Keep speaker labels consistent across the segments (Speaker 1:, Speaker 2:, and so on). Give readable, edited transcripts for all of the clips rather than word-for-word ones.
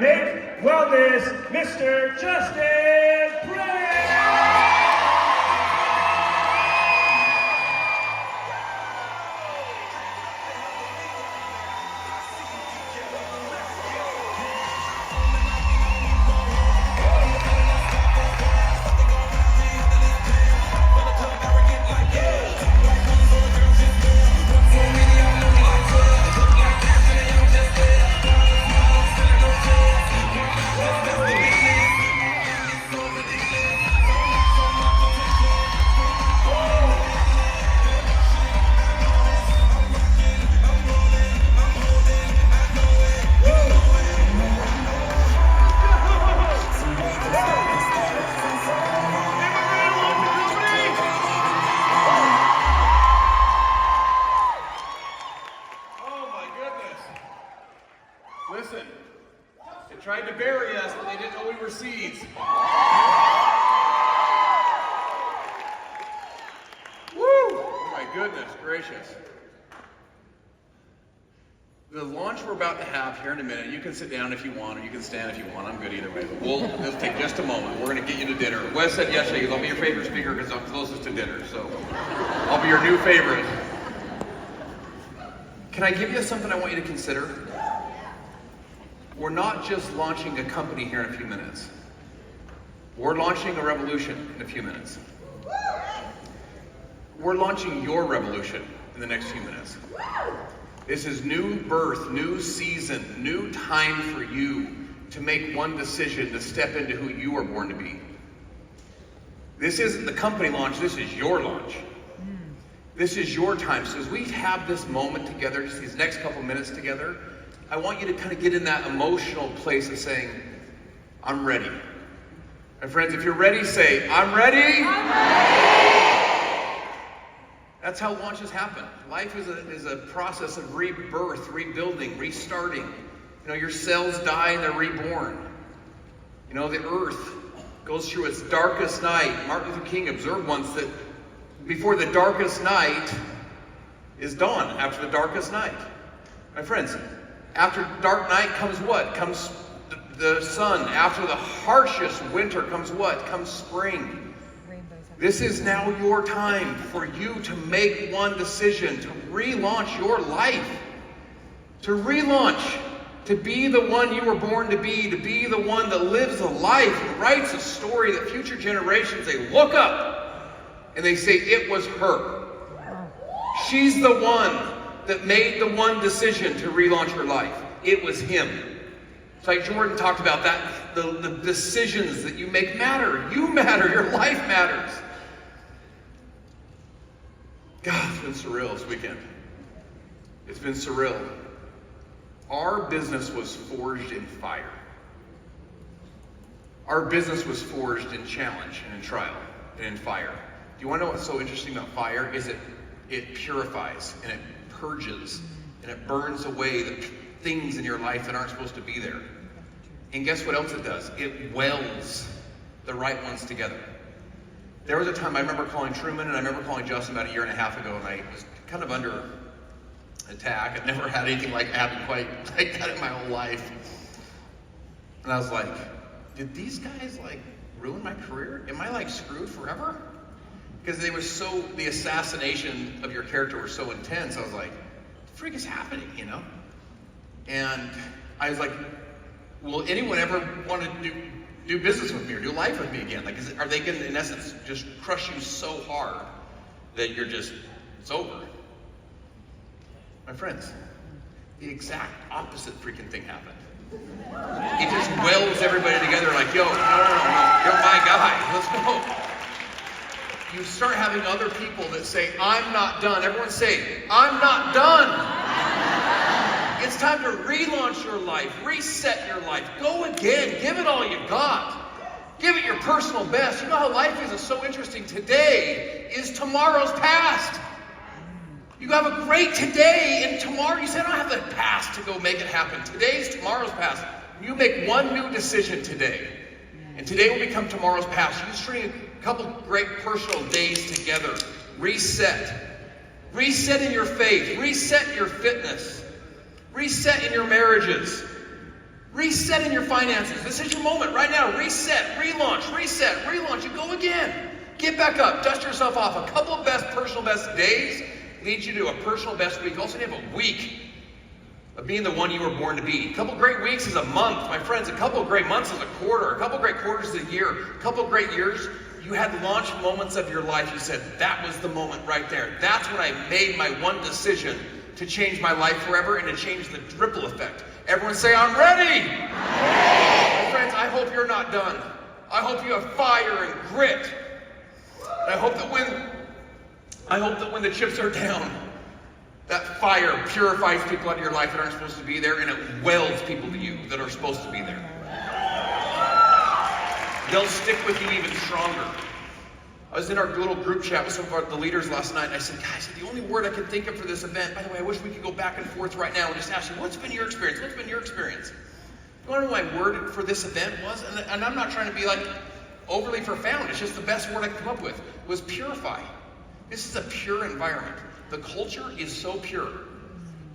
Speaker 1: Make Wellness, Mr. Justin Bray!
Speaker 2: Listen, they tried to bury us, but they didn't know we were seeds. Woo! Oh my goodness gracious. The launch we're about to have here in a minute, you can sit down if you want, or you can stand if you want. I'm good either way. But it'll take just a moment. We're going to get you to dinner. Wes said yesterday, because I'll be your favorite speaker because I'm closest to dinner. So I'll be your new favorite. Can I give you something I want you to consider? We're not just launching a company here in a few minutes. We're launching a revolution in a few minutes. We're launching your revolution in the next few minutes. This is new birth, new season, new time for you to make one decision to step into who you were born to be. This isn't the company launch, this is your launch. This is your time. So as we have this moment together, just these next couple minutes together, I want you to kind of get in that emotional place of saying, I'm ready. My friends, if you're ready, say, I'm ready. I'm ready. That's how launches happen. Life is a process of rebirth, rebuilding, restarting. You know, your cells die and they're reborn. You know, the earth goes through its darkest night. Martin Luther King observed once that before the darkest night is dawn, after the darkest night. My friends, after dark night comes what? Comes the sun. After the harshest winter comes what? Comes spring. This is now your time for you to make one decision, to relaunch your life. To relaunch, to be the one you were born to be the one that lives a life and writes a story that future generations, they look up and they say, it was her. She's the one that made the one decision to relaunch her life. It was him. It's like Jordan talked about that, the decisions that you make matter. You matter, your life matters. God, it's been surreal this weekend. It's been surreal. Our business was forged in fire. Our business was forged in challenge and in trial and in fire. Do you want to know what's so interesting about fire? Is it purifies and it purges and it burns away the things in your life that aren't supposed to be there. And guess what else it does? It welds the right ones together. There was a time I remember calling Truman and I remember calling Justin about a year and a half ago, and I was kind of under attack. I'd never had anything like happen quite like that in my whole life. And I was like, did these guys like ruin my career? Am I like screwed forever? Because they were so, the assassination of your character was so intense. I was like, what the freak is happening, you know? And I was like, will anyone ever want to do business with me or do life with me again? Like, are they going to, in essence, just crush you so hard that you're just, it's over? My friends, the exact opposite freaking thing happened. It just welds everybody together like, yo, no, you're my guy, let's go. You start having other people that say, I'm not done. Everyone say, I'm not done. It's time to relaunch your life, reset your life, go again, give it all you got. Give it your personal best. You know how life is? It's so interesting. Today is tomorrow's past. You have a great today, and tomorrow you say, I don't have the past to go make it happen. Today's tomorrow's past. You make one new decision today, and today will become tomorrow's past. You string a couple great personal days together. Reset. Reset in your faith. Reset your fitness. Reset in your marriages. Reset in your finances. This is your moment right now. Reset, relaunch, and go again. Get back up, dust yourself off. A couple of personal best days leads you to a personal best week. Also, you have a week of being the one you were born to be. A couple great weeks is a month, my friends. A couple of great months is a quarter. A couple great quarters is a year. A couple of great years. You had launch moments of your life. You said, that was the moment right there. That's when I made my one decision to change my life forever and to change the ripple effect. Everyone say, I'm ready! My friends, I hope you're not done. I hope you have fire and grit. And I hope that when the chips are down, that fire purifies people out of your life that aren't supposed to be there, and it welds people to you that are supposed to be there. They'll stick with you even stronger. I was in our little group chat with some of the leaders last night, and I said, guys, the only word I can think of for this event, by the way, I wish we could go back and forth right now and just ask you, what's been your experience? What's been your experience? You want to know what my word for this event was? And I'm not trying to be like overly profound. It's just the best word I could come up with, was purify. This is a pure environment. The culture is so pure.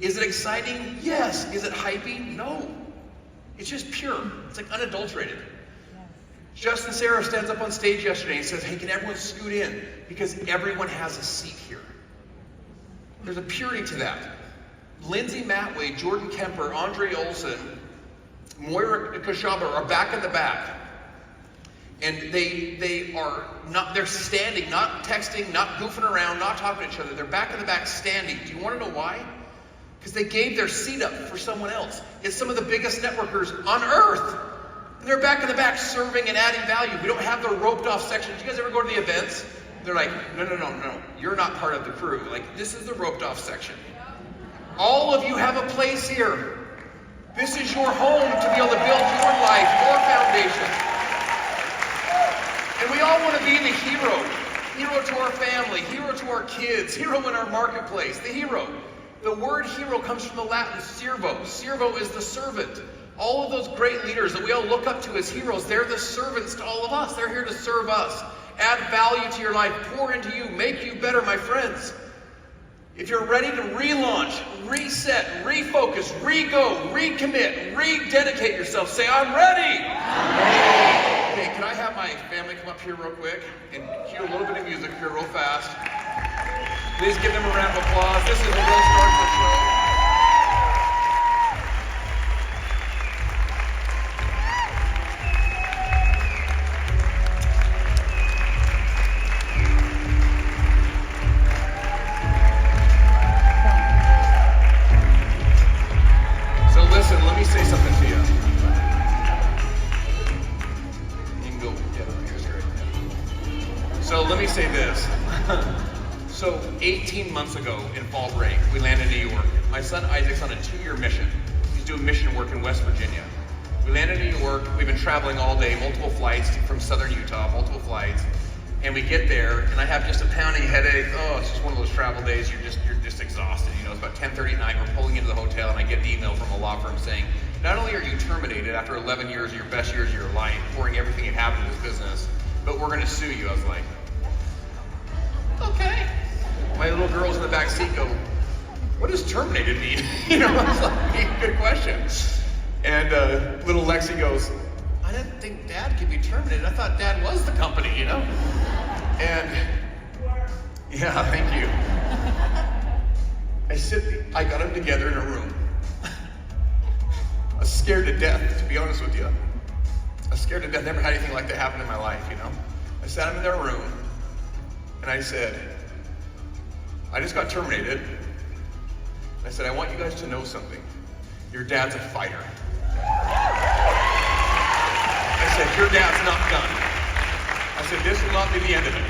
Speaker 2: Is it exciting? Yes. Is it hypey? No. It's just pure. It's like unadulterated. Justin Sarah stands up on stage yesterday and says, hey, can everyone scoot in? Because everyone has a seat here. There's a purity to that. Lindsay Matway, Jordan Kemper, Andre Olson, Moira Kashaba are back in the back. And they're standing, not texting, not goofing around, not talking to each other. They're back in the back standing. Do you want to know why? Because they gave their seat up for someone else. It's some of the biggest networkers on earth. And they're back in the back serving and adding value. We don't have the roped off section. Do you guys ever go to the events? They're like, no. You're not part of the crew. Like, this is the roped off section. All of you have a place here. This is your home to be able to build your life, your foundation. And we all want to be the hero. Hero to our family, hero to our kids, hero in our marketplace, the hero. The word hero comes from the Latin servo. Servo is the servant. All of those great leaders that we all look up to as heroes, they're the servants to all of us. They're here to serve us, add value to your life, pour into you, make you better, my friends. If you're ready to relaunch, reset, refocus, re-go, recommit, rededicate yourself, say, I'm ready! Okay, can I have my family come up here real quick and cue a little bit of music here real fast? Please give them a round of applause. This is the real start of the show. So let me say this. So 18 months ago in fall break, we landed in New York. My son Isaac's on a 2-year mission. He's doing mission work in West Virginia. We landed in New York. We've been traveling all day, multiple flights from southern Utah, multiple flights. And we get there, and I have just a pounding headache. Oh, it's just one of those travel days. You're just exhausted. You know, it's about 10:30 at night. We're pulling into the hotel, and I get an email from a law firm saying, not only are you terminated after 11 years of your best years of your life, pouring everything you have into this business, but we're going to sue you. I was like, okay. My little girls in the back seat go, what does terminated mean? You know, I was like, good question. And little Lexi goes, I didn't think Dad could be terminated. I thought Dad was the company, you know? And, yeah, thank you. I got them together in a room. I was scared to death, to be honest with you. I was scared to death. Never had anything like that happen in my life, you know? I sat them in their room, and I said, I just got terminated. I said, I want you guys to know something. Your dad's a fighter. I said, your dad's not done. I said, this will not be the end of it.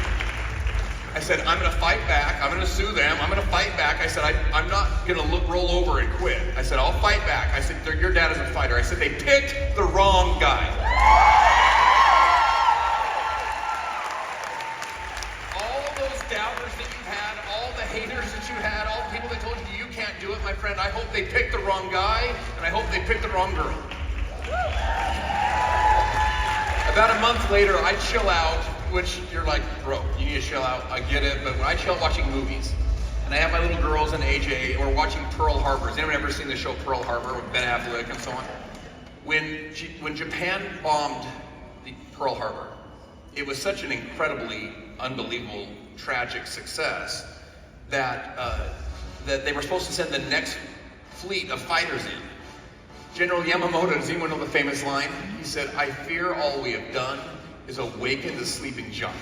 Speaker 2: I said, I'm going to fight back. I'm going to sue them. I'm going to fight back. I said, I'm not going to roll over and quit. I said, I'll fight back. I said, your dad is a fighter. I said, they picked the wrong guy. All those doubters that you had, all the haters that you had, all the people that told you can't do it, my friend, I hope they picked the wrong guy, and I hope they picked the wrong girl. About a month later, I chill out, which you're like, bro, you need to chill out. I get it, but when I chill out watching movies, and I have my little girls and AJ, and we're watching Pearl Harbor. Has anyone ever seen the show Pearl Harbor with Ben Affleck and so on? when Japan bombed the Pearl Harbor, it was such an incredibly, unbelievable, tragic success that that they were supposed to send the next fleet of fighters in. General Yamamoto, does anyone know the famous line? He said, "I fear all we have done is awaken the sleeping giant."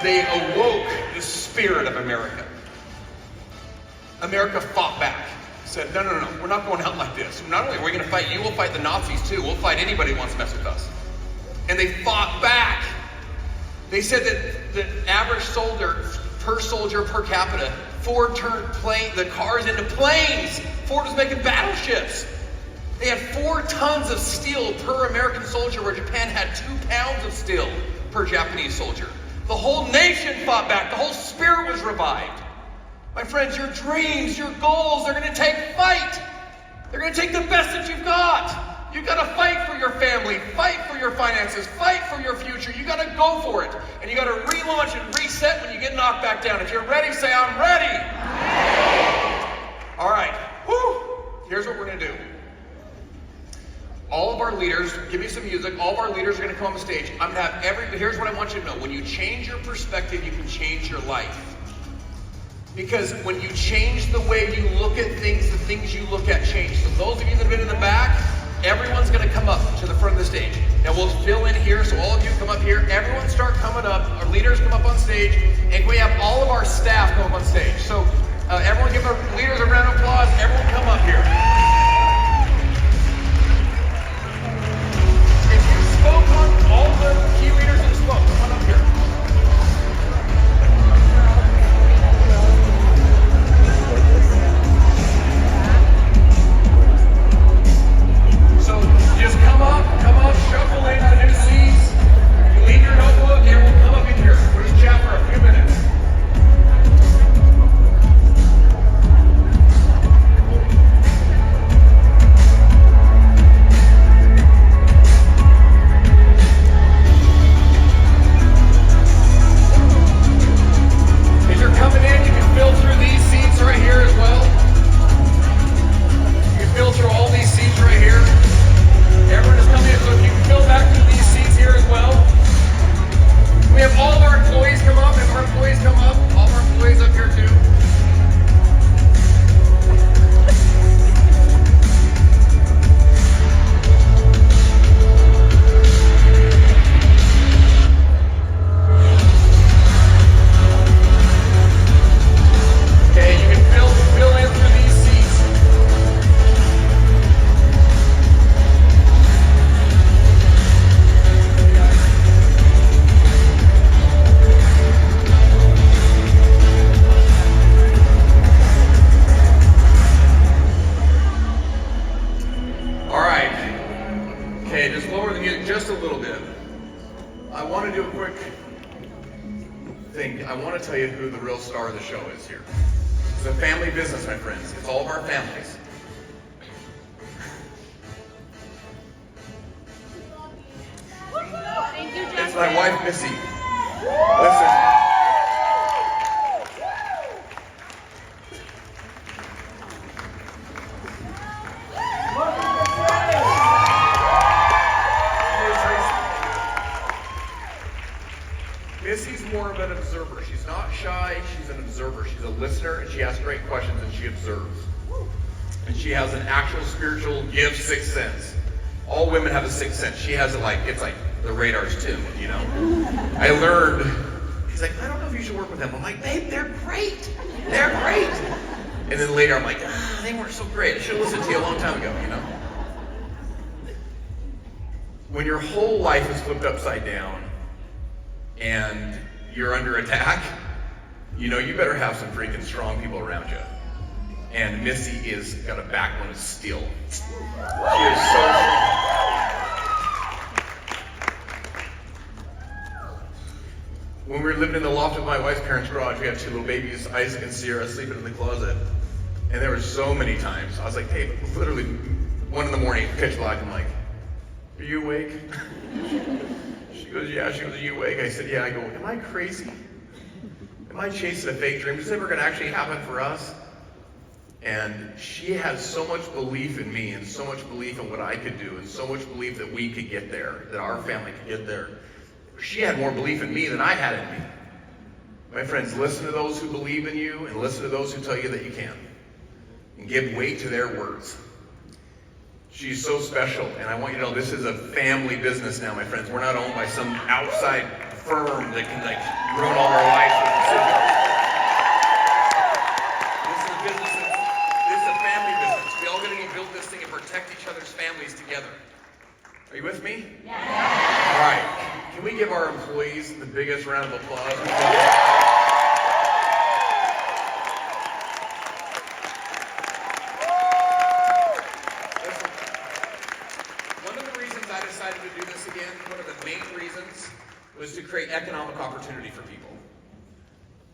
Speaker 2: They awoke the spirit of America. America fought back. Said, no, we're not going out like this. Not only are we going to fight you, we'll fight the Nazis too. We'll fight anybody who wants to mess with us. And they fought back. They said that the average soldier per capita, Ford turned the cars into planes. Ford was making battleships. They had 4 tons of steel per American soldier, where Japan had 2 pounds of steel per Japanese soldier. The whole nation fought back. The whole spirit was revived. My friends, your dreams, your goals, they're going to take fight. They're going to take the best that you've got. You've got to fight for your family, fight for your finances, fight for your future. You've got to go for it. And you've got to relaunch and reset when you get knocked back down. If you're ready, say, I'm ready. All right. Woo. Here's what we're going to do. All of our leaders, give me some music. All of our leaders are going to come on the stage. I'm going to have here's what I want you to know. When you change your perspective, you can change your life. Because when you change the way you look at things, the things you look at change. So those of you that have been in the back, everyone's going to come up to the front of the stage. Now we'll fill in here, so all of you come up here. Everyone start coming up. Our leaders come up on stage. And we have all of our staff come up on stage. So everyone give our leaders a round of applause. Everyone come up here. If you spoke on all the key leaders that spoke, come on up here. Just come up, shuffle into the new seats. Leave your notebook, everyone come up in here. We'll just chat for a few minutes. As you're coming in, you can fill through these seats right here as well. You can fill through all these seats right here. Everyone is coming in, so if you can fill back through these seats here as well. We have all of our employees come up. If our employees come up, all of our employees up here too. Okay, you can fill in through these seats. Just lower the music just a little bit. I want to do a quick thing. I want to tell you who the real star of the show is here. It's a family business, my friends. It's all of our families.
Speaker 3: Thank you, Justin.
Speaker 2: It's my wife, Missy. Listen. Missy's more of an observer. She's not shy, she's an observer. She's a listener, and she asks great questions, and she observes. And she has an actual spiritual gift, sixth sense. All women have a sixth sense. She has it's like the radars too, you know. I learned, he's like, I don't know if you should work with them. I'm like, babe, they're great. They're great. And then later I'm like, they weren't so great. I should have listened to you a long time ago, you know. When your whole life is flipped upside down, and you're under attack, you know, you better have some freaking strong people around you. And Missy is got a backbone of steel. She is so strong. When we were living in the loft of my wife's parents' garage, we had 2 little babies, Isaac and Sierra, sleeping in the closet. And there were so many times, I was like, hey, literally 1 in the morning, pitch black, I'm like, are you awake? She goes, yeah. She goes, are you awake? I said, yeah. I go, am I crazy? Am I chasing a fake dream? Is this ever going to actually happen for us? And she had so much belief in me and so much belief in what I could do and so much belief that we could get there, that our family could get there. She had more belief in me than I had in me. My friends, listen to those who believe in you and listen to those who tell you that you can. And give weight to their words. She's so special, and I want you to know this is a family business now, my friends. We're not owned by some outside firm that can ruin all our lives with decisions. This is a business. This is a family business. We all got to go build this thing and protect each other's families together. Are you with me? Yeah. All right. Can we give our employees the biggest round of applause? One of the main reasons was to create economic opportunity for people.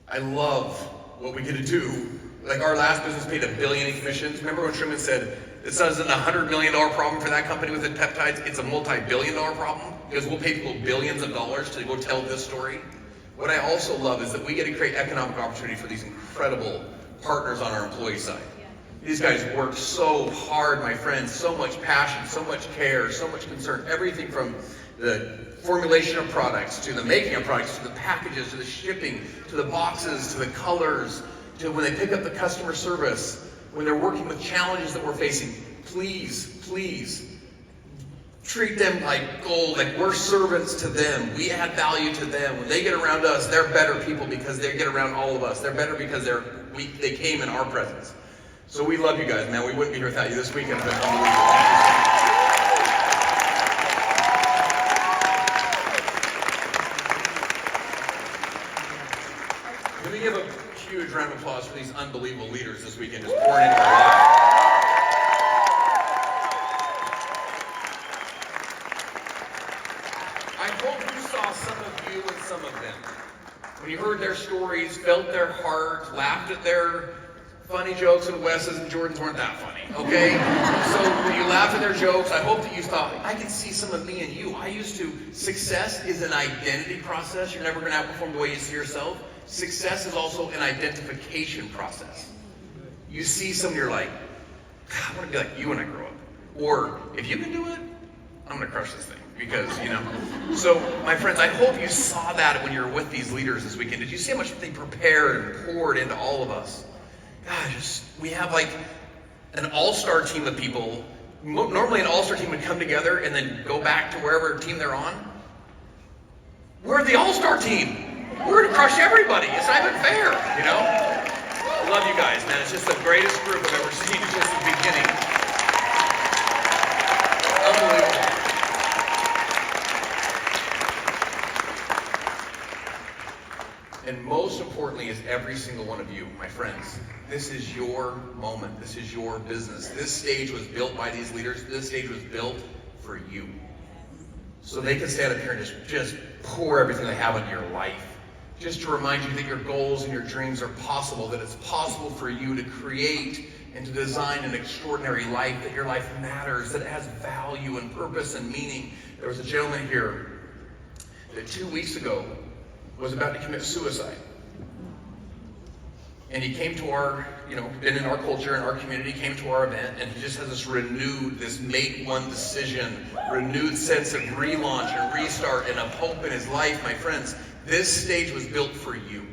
Speaker 2: I love what we get to do. Like our last business paid $1 billion in commissions. Remember when Truman said, this isn't a $100 million problem for that company with the peptides, it's a multi-billion-dollar problem because we'll pay people billions of dollars to go tell this story. What I also love is that we get to create economic opportunity for these incredible partners on our employee side. These guys work so hard, my friends, so much passion, so much care, so much concern, everything from the formulation of products, to the making of products, to the packages, to the shipping, to the boxes, to the colors, to when they pick up the customer service, when they're working with challenges that we're facing. Please, please, treat them like gold, like we're servants to them. We add value to them. When they get around us, they're better people because they get around all of us. They're better because they came in our presence. So we love you guys, man. We wouldn't be here without you. This weekend has been unbelievable. Let me give a huge round of applause for these unbelievable leaders this weekend just pouring into our lives. I hope you saw some of you and some of them. When you heard their stories, felt their heart, laughed at their funny jokes, and Wes's and Jordan's weren't that funny, okay? So when you laughed at their jokes, I hope that you thought, I can see some of me in you. Success is an identity process. You're never going to outperform the way you see yourself. Success is also an identification process. You see someone, you're like, I want to be like you when I grow up. Or, if you can do it, I'm going to crush this thing. Because, So, my friends, I hope you saw that when you were with these leaders this weekend. Did you see how much they prepared and poured into all of us? Gosh, we have like an all-star team of people. Normally an all-star team would come together and then go back to wherever team they're on. We're the all-star team. We're going to crush everybody. It's not even fair, I love you guys, man. It's just the greatest group I've ever seen. It's just the beginning. Unbelievable. And most importantly is every single one of you, my friends. This is your moment. This is your business. This stage was built by these leaders. This stage was built for you. So they can stand up here and just pour everything they have into your life. Just to remind you that your goals and your dreams are possible, that it's possible for you to create and to design an extraordinary life, that your life matters, that it has value and purpose and meaning. There was a gentleman here that 2 weeks ago was about to commit suicide. And he came to our, been in our culture, in our community, came to our event, and he just has this make one decision, renewed sense of relaunch and restart and of hope in his life. My friends, this stage was built for you.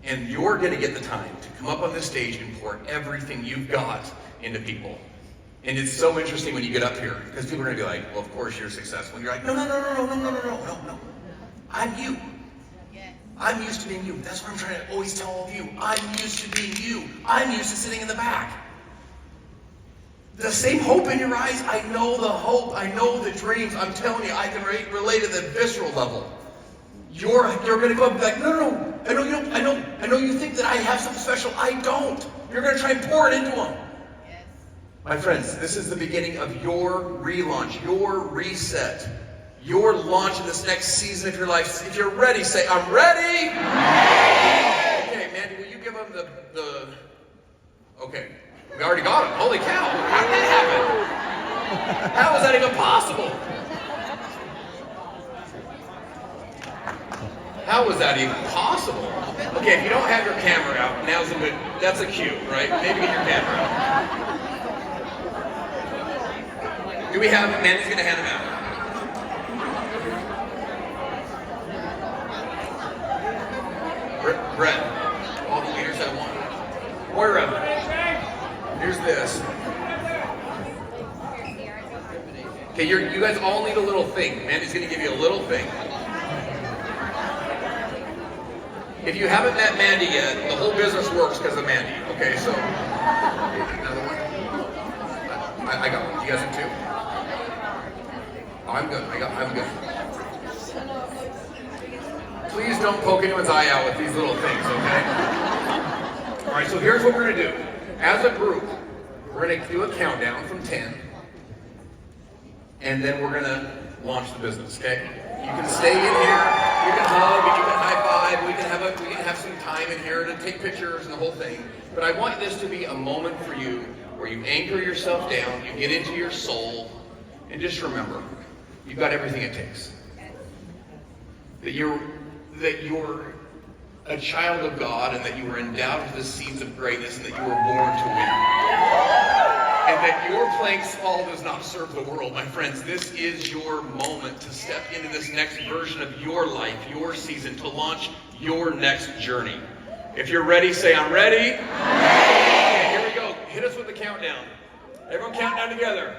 Speaker 2: And you're going to get the time to come up on this stage and pour everything you've got into people. And it's so interesting when you get up here, because people are going to be like, well, of course you're successful. And you're like, no. I'm you. I'm used to being you. That's what I'm trying to always tell all of you. I'm used to being you. I'm used to sitting in the back. The same hope in your eyes, I know the hope. I know the dreams. I'm telling you, I can relate at the visceral level. You're going to go up and be like, no. I know you don't. I know you think that I have something special. I don't. You're going to try and pour it into them. Yes. My friends, this is the beginning of your relaunch, your reset. Your launch in this next season of your life. If you're ready, say, I'm ready. Okay, Mandy, will you give them the... Okay, we already got them. Holy cow, how did that happen? How is that even possible? How How was that even possible? Okay, if you don't have your camera out, that's a cue, right? Maybe get your camera out. Do we have, Mandy's gonna hand them out. Brett, all the leaders have one. Moira, here's this. Okay, you guys all need a little thing. Mandy's gonna give you a little thing. If you haven't met Mandy yet, the whole business works because of Mandy. Okay, so another one. I got one. Do you guys have two? Oh, I'm good. I'm good. Please don't poke anyone's eye out with these little things, okay? All right, so here's what we're gonna do. As a group, we're gonna do a countdown from 10, and then we're gonna launch the business, okay? You can stay in here, you can hug, you can high five, we can have some time in here to take pictures and the whole thing. But I want this to be a moment for you where you anchor yourself down, you get into your soul, and just remember, you've got everything it takes. That you're a child of God, and that you were endowed with the seeds of greatness, and that you were born to win. And that your playing small does not serve the world, my friends. This is your moment to step into this next version of your life, your season, to launch your next journey. If you're ready, say, I'm ready. Okay, here we go. Hit us with the countdown. Everyone count down together.